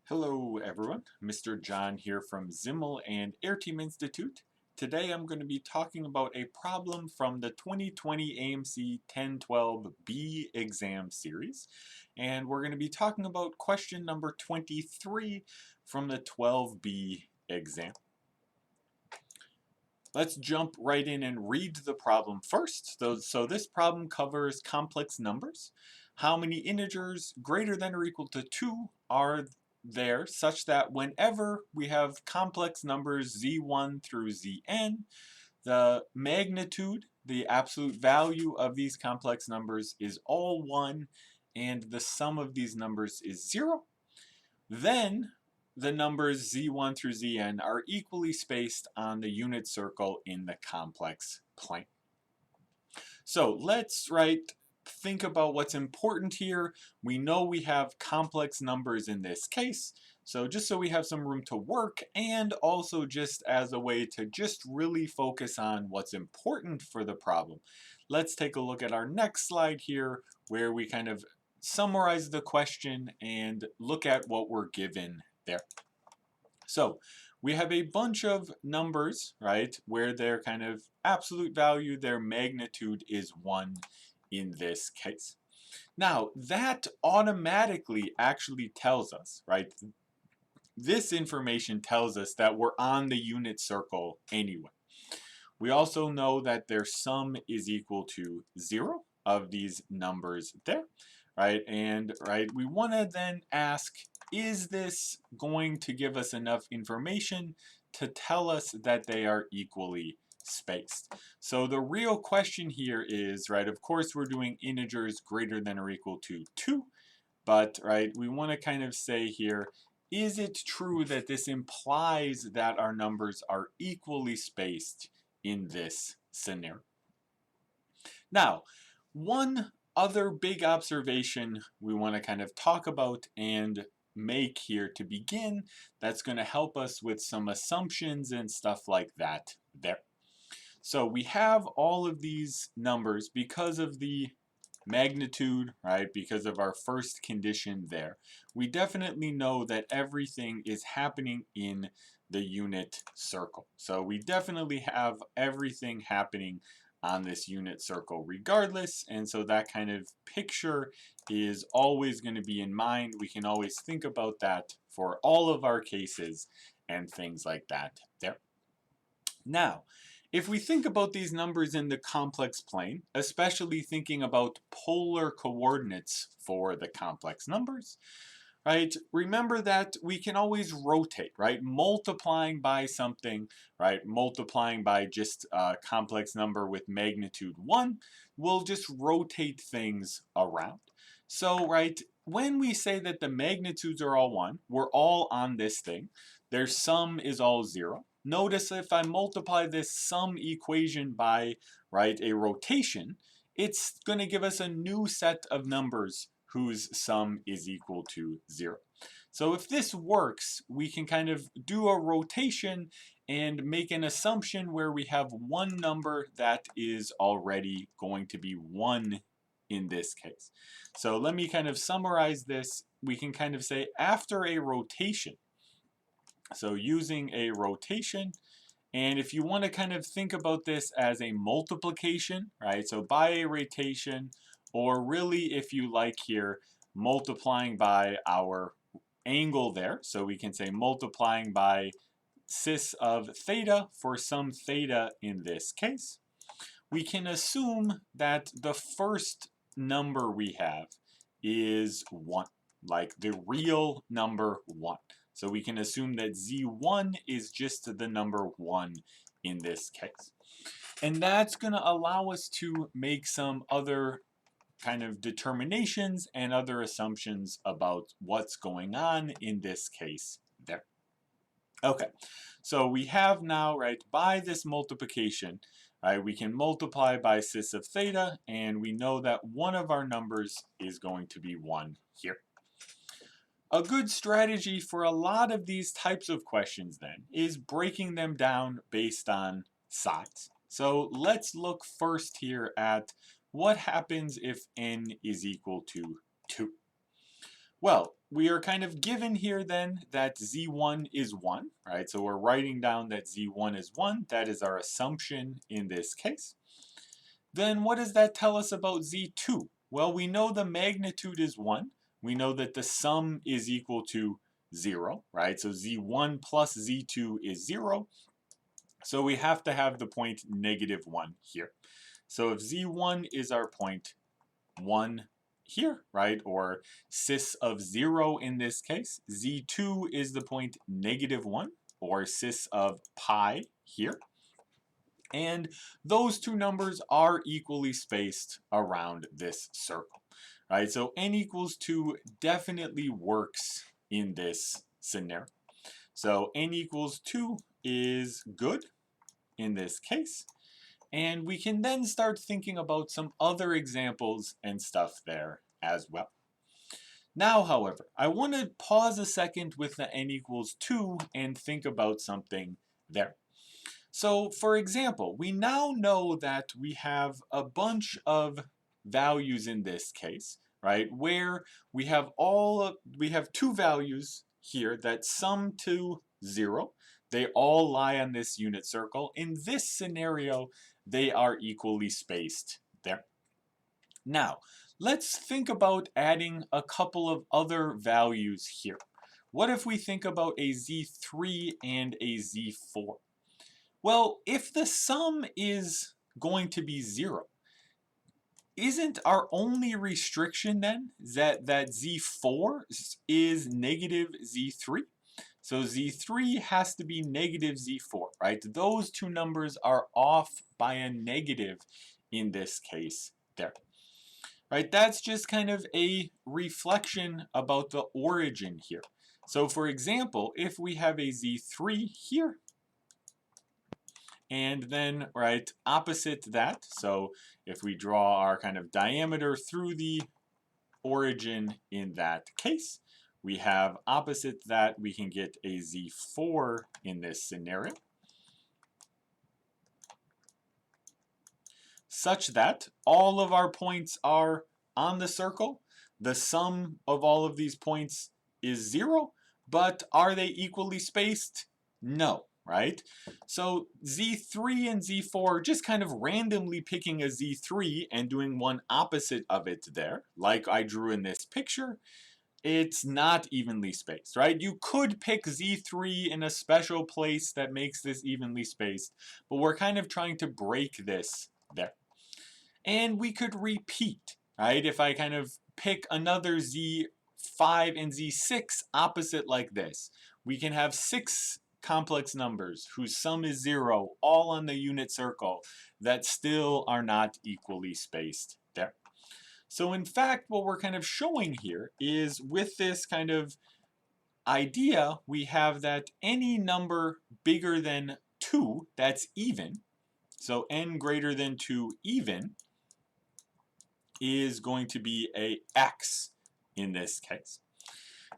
Hello everyone, Mr. John here from ZIML and Areteem Institute. Today I'm going to be talking about a problem from the 2020 AMC 1012B exam series. And we're going to be talking about question number 23 from the 12B exam. Let's jump right in and read the problem first. So this problem covers complex numbers. How many integers greater than or equal to 2 are there such that whenever we have complex numbers z1 through zn, the magnitude, the absolute value of these complex numbers is all 1 and the sum of these numbers is 0. Then the numbers z1 through zn are equally spaced on the unit circle in the complex plane. So let's think about what's important here. We know we have complex numbers in this case, so just so we have some room to work, and also just as a way to just really focus on what's important for the problem, let's take a look at our next slide here where we kind of summarize the question and look at what we're given there. So we have a bunch of numbers, right, where their kind of absolute value, their magnitude is 1 in this case. Now that automatically actually tells us, right, this information tells us that we're on the unit circle anyway. We also know that their sum is equal to 0 of these numbers there, right? And we want to then ask, is this going to give us enough information to tell us that they are equally spaced? So the real question here is, of course we're doing integers greater than or equal to 2, but we want to kind of say here, is it true that this implies that our numbers are equally spaced in this scenario? Now, one other big observation we want to kind of talk about and make here to begin that's going to help us with some assumptions and stuff like that there. So we have all of these numbers because of the magnitude, because of our first condition there. We definitely know that everything is happening in the unit circle. So we definitely have everything happening on this unit circle regardless, and so that kind of picture is always going to be in mind. We can always think about that for all of our cases and things like that there. Now, if we think about these numbers in the complex plane, especially thinking about polar coordinates for the complex numbers, remember that we can always rotate, multiplying by something, multiplying by just a complex number with magnitude 1 will just rotate things around. So, when we say that the magnitudes are all 1, we're all on this thing, their sum is all 0. Notice if I multiply this sum equation by, a rotation, it's going to give us a new set of numbers whose sum is equal to 0. So if this works, we can kind of do a rotation and make an assumption where we have one number that is already going to be 1 in this case. So let me kind of summarize this. We can kind of say after a rotation, so using a rotation, and if you want to kind of think about this as a multiplication, so by a rotation, or really if you like here, multiplying by our angle there, so we can say multiplying by cis of theta for some theta in this case, we can assume that the first number we have is 1, like the real number 1. So we can assume that z1 is just the number 1 in this case. And that's going to allow us to make some other kind of determinations and other assumptions about what's going on in this case there. Okay, so we have now, by this multiplication, we can multiply by cis of theta, and we know that one of our numbers is going to be 1 here. A good strategy for a lot of these types of questions then is breaking them down based on size. So let's look first here at what happens if n is equal to 2. Well, we are kind of given here then that z1 is 1, right? So we're writing down that z1 is 1. That is our assumption in this case. Then what does that tell us about z2? Well, we know the magnitude is 1. We know that the sum is equal to 0, right? So z1 plus z2 is 0. So we have to have the point -1 here. So if z1 is our point 1 here, right, or cis of 0 in this case, z2 is the point -1, or cis of pi here. And those two numbers are equally spaced around this circle, right? So n equals 2 definitely works in this scenario. So n equals 2 is good in this case. And we can then start thinking about some other examples and stuff there as well. Now, however, I want to pause a second with the n equals 2 and think about something there. So, for example, we now know that we have a bunch of values in this case, right, where we have two values here that sum to 0. They all lie on this unit circle. In this scenario, they are equally spaced there. Now, let's think about adding a couple of other values here. What if we think about a z3 and a z4? Well, if the sum is going to be 0, isn't our only restriction then that z4 is negative z3? So z3 has to be negative z4, right? Those two numbers are off by a negative in this case there. Right? That's just kind of a reflection about the origin here. So for example, if we have a z3 here, and then, right, opposite that, so if we draw our kind of diameter through the origin in that case, we have opposite that, we can get a z4 in this scenario, such that all of our points are on the circle. The sum of all of these points is 0, but are they equally spaced? No, right? So z3 and z4, just kind of randomly picking a z3 and doing one opposite of it there, like I drew in this picture, it's not evenly spaced, right? You could pick z3 in a special place that makes this evenly spaced, but we're kind of trying to break this there. And we could repeat, right? If I kind of pick another z5 and z6 opposite like this, we can have 6 complex numbers whose sum is 0, all on the unit circle, that still are not equally spaced there. So in fact, what we're kind of showing here is with this kind of idea, we have that any number bigger than 2 that's even, so n greater than 2 even, is going to be a x in this case.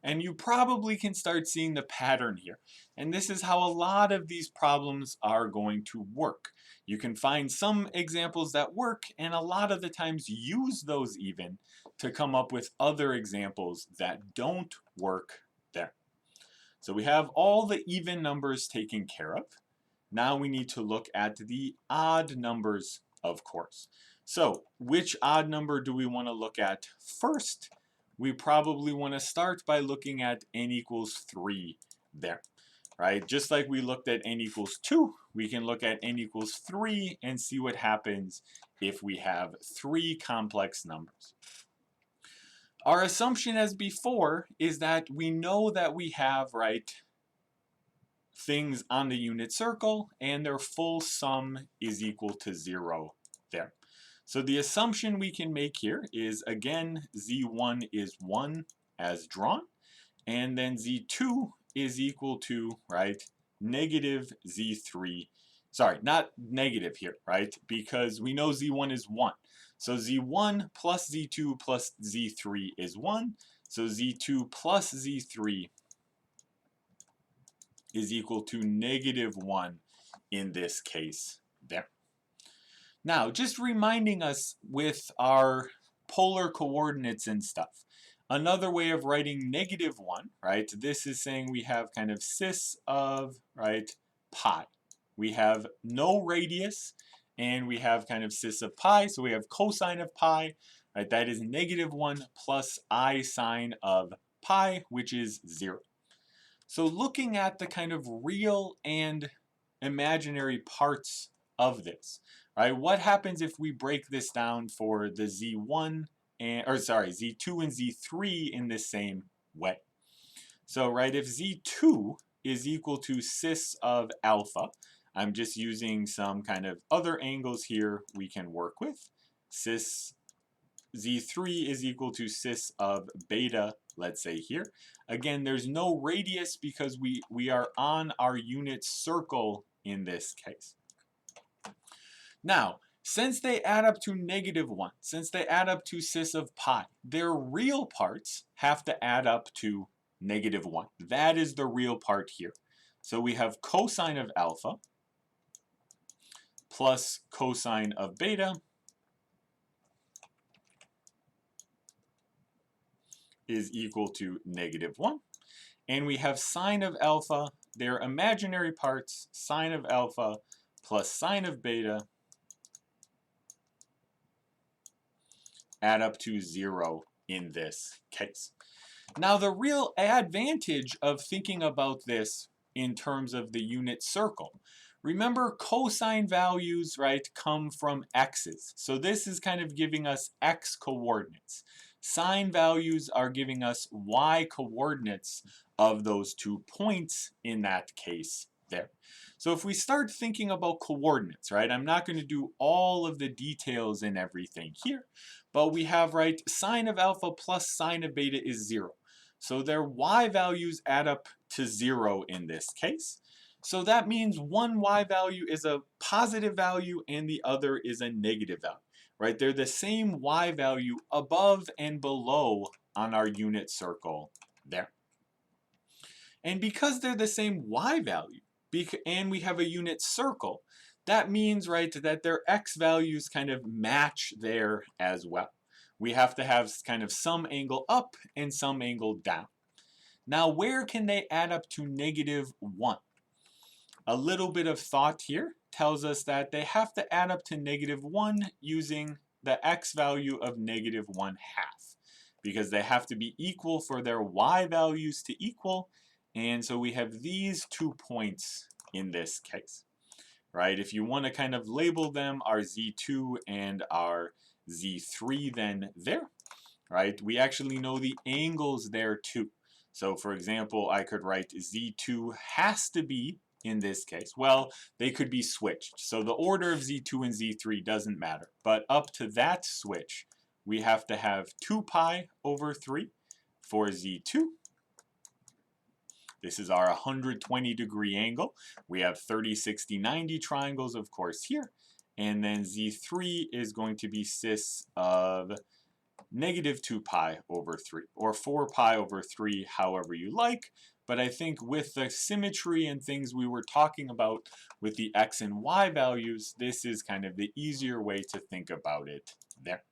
And you probably can start seeing the pattern here. And this is how a lot of these problems are going to work. You can find some examples that work, and a lot of the times use those even to come up with other examples that don't work there. So we have all the even numbers taken care of. Now we need to look at the odd numbers, of course. So which odd number do we want to look at first? We probably want to start by looking at n equals 3 there, right? Just like we looked at n equals 2, we can look at n equals 3 and see what happens if we have 3 complex numbers. Our assumption as before is that we know that we have, right, things on the unit circle and their full sum is equal to 0 there. So the assumption we can make here is, again, z1 is 1 as drawn, and then z2 is equal to, right, negative z3. Sorry, not negative here, right, because we know z1 is 1. So z1 plus z2 plus z3 is 1. So z2 plus z3 is equal to -1 in this case there. Now, just reminding us with our polar coordinates and stuff, Another way of writing -1, right? This is saying we have kind of cis of, right, pi. We have no radius, and we have kind of cis of pi, so we have cosine of pi, right? That is -1 plus I sine of pi, which is 0. So looking at the kind of real and imaginary parts of this, right? What happens if we break this down for the Z1 Z2 and Z3 in the same way? So, right, if Z2 is equal to cis of alpha, I'm just using some kind of other angles here we can work with. Cis Z3 is equal to cis of beta, let's say here. Again, there's no radius because we are on our unit circle in this case. Now, since they add up to -1, since they add up to cis of pi, their real parts have to add up to -1. That is the real part here. So we have cosine of alpha plus cosine of beta is equal to -1. And we have sine of alpha, their imaginary parts, sine of alpha plus sine of beta add up to 0 in this case. Now the real advantage of thinking about this in terms of the unit circle, remember cosine values, right, come from x's. So this is kind of giving us x coordinates. Sine values are giving us y coordinates of those 2 points in that case there. So if we start thinking about coordinates, right, I'm not going to do all of the details and everything here, but we have, right, sine of alpha plus sine of beta is 0. So their y values add up to 0 in this case. So that means one y value is a positive value and the other is a negative value, right? They're the same y value above and below on our unit circle there. And because they're the same y value, and we have a unit circle, that means, right, that their x values kind of match there as well. We have to have kind of some angle up and some angle down. Now, where can they add up to -1? A little bit of thought here tells us that they have to add up to -1 using the x value of -1/2, because they have to be equal for their y values to equal, and so we have these 2 points in this case, right? If you want to kind of label them our Z2 and our Z3 then there, right? We actually know the angles there too. So for example, I could write Z2 has to be, in this case, well, they could be switched. So the order of Z2 and Z3 doesn't matter. But up to that switch, we have to have 2 pi over 3 for Z2. This is our 120-degree angle. We have 30, 60, 90 triangles, of course, here. And then Z3 is going to be cis of -2 pi over 3, or 4 pi over 3, however you like. But I think with the symmetry and things we were talking about with the x and y values, this is kind of the easier way to think about it there.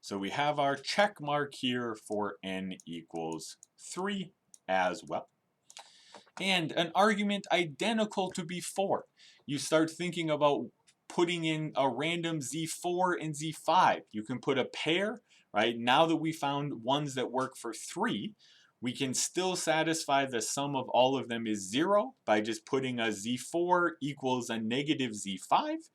So we have our check mark here for n equals 3 as well. And an argument identical to before. You start thinking about putting in a random Z4 and Z5. You can put a pair, right? Now that we found ones that work for 3, we can still satisfy the sum of all of them is 0 by just putting a Z4 equals a negative Z5.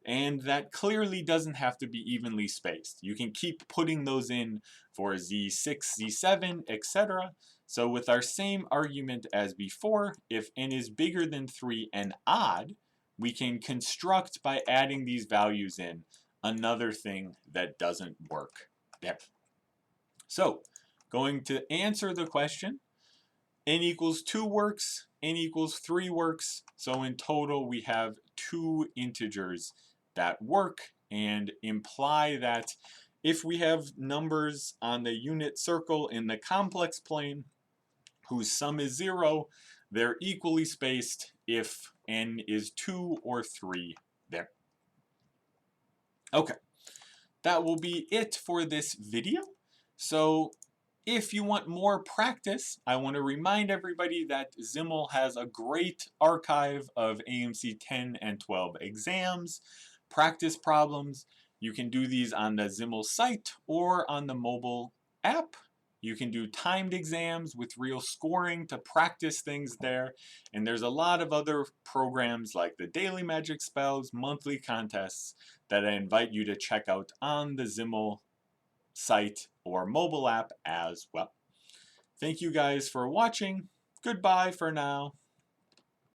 And that clearly doesn't have to be evenly spaced. You can keep putting those in for Z6, Z7, etc. So with our same argument as before, if n is bigger than 3 and odd, we can construct by adding these values in another thing that doesn't work there. So going to answer the question, n equals 2 works, n equals 3 works, so in total we have 2 integers that work and imply that if we have numbers on the unit circle in the complex plane whose sum is 0, they're equally spaced if n is 2 or 3 there. Okay, that will be it for this video. So if you want more practice, I want to remind everybody that ZIML has a great archive of AMC 10 and 12 exams, practice problems. You can do these on the ZIML site or on the mobile app. You can do timed exams with real scoring to practice things there. And there's a lot of other programs like the Daily Magic Spells, monthly contests that I invite you to check out on the ZIML site or mobile app as well. Thank you guys for watching. Goodbye for now.